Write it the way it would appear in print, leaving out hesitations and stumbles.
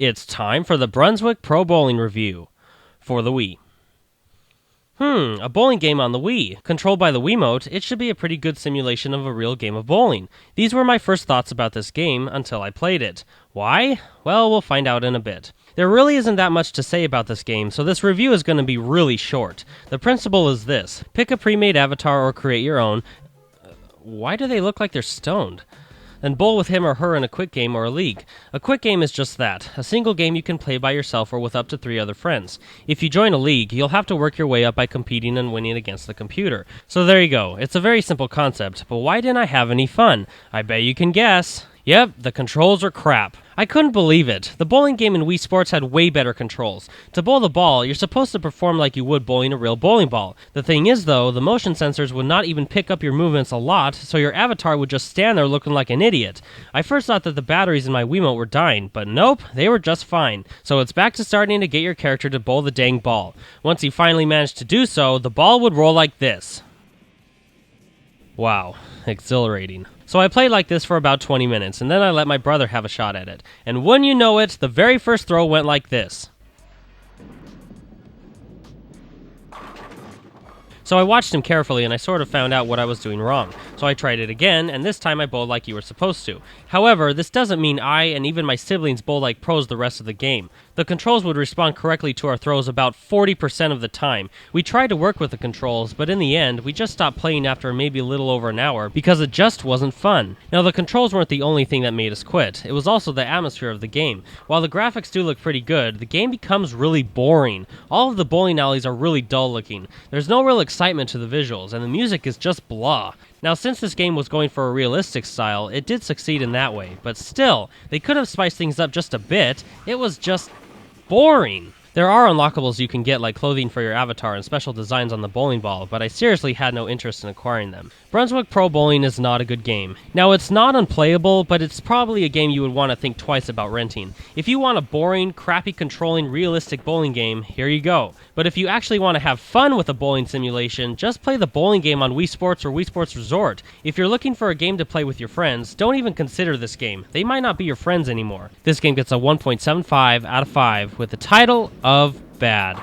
It's time for the Brunswick Pro Bowling Review for the Wii. A bowling game on the Wii. Controlled by the Wiimote, it should be a pretty good simulation of a real game of bowling. These were my first thoughts about this game until I played it. Why? Well, we'll find out in a bit. There really isn't that much to say about this game, so this review is going to be really short. The principle is this: pick a pre-made avatar or create your own. Why do they look like they're stoned? Then bowl with him or her in a quick game or a league. A quick game is just that, a single game you can play by yourself or with up to 3 other friends. If you join a league, you'll have to work your way up by competing and winning against the computer. So there you go, it's a very simple concept, but why didn't I have any fun? I bet you can guess. Yep, the controls are crap. I couldn't believe it. The bowling game in Wii Sports had way better controls. To bowl the ball, you're supposed to perform like you would bowling a real bowling ball. The thing is though, the motion sensors would not even pick up your movements a lot, so your avatar would just stand there looking like an idiot. I first thought that the batteries in my Wiimote were dying, but nope, they were just fine. So it's back to starting to get your character to bowl the dang ball. Once you finally managed to do so, the ball would roll like this. Wow, exhilarating. So I played like this for about 20 minutes, and then I let my brother have a shot at it. And wouldn't you know it, the very first throw went like this. So I watched him carefully, and I sort of found out what I was doing wrong. So I tried it again, and this time I bowled like you were supposed to. However, this doesn't mean I and even my siblings bowl like pros the rest of the game. The controls would respond correctly to our throws about 40% of the time. We tried to work with the controls, but in the end, we just stopped playing after maybe a little over an hour because it just wasn't fun. Now, the controls weren't the only thing that made us quit. It was also the atmosphere of the game. While the graphics do look pretty good, the game becomes really boring. All of the bowling alleys are really dull looking. There's no real excitement to the visuals, and the music is just blah. Now, since this game was going for a realistic style, it did succeed in that way, but still, they could have spiced things up just a bit. It was just boring. There are unlockables you can get, like clothing for your avatar and special designs on the bowling ball, but I seriously had no interest in acquiring them. Brunswick Pro Bowling is not a good game. Now, it's not unplayable, but it's probably a game you would want to think twice about renting. If you want a boring, crappy controlling, realistic bowling game, here you go. But if you actually want to have fun with a bowling simulation, just play the bowling game on Wii Sports or Wii Sports Resort. If you're looking for a game to play with your friends, don't even consider this game. They might not be your friends anymore. This game gets a 1.75 out of 5 with the title of bad.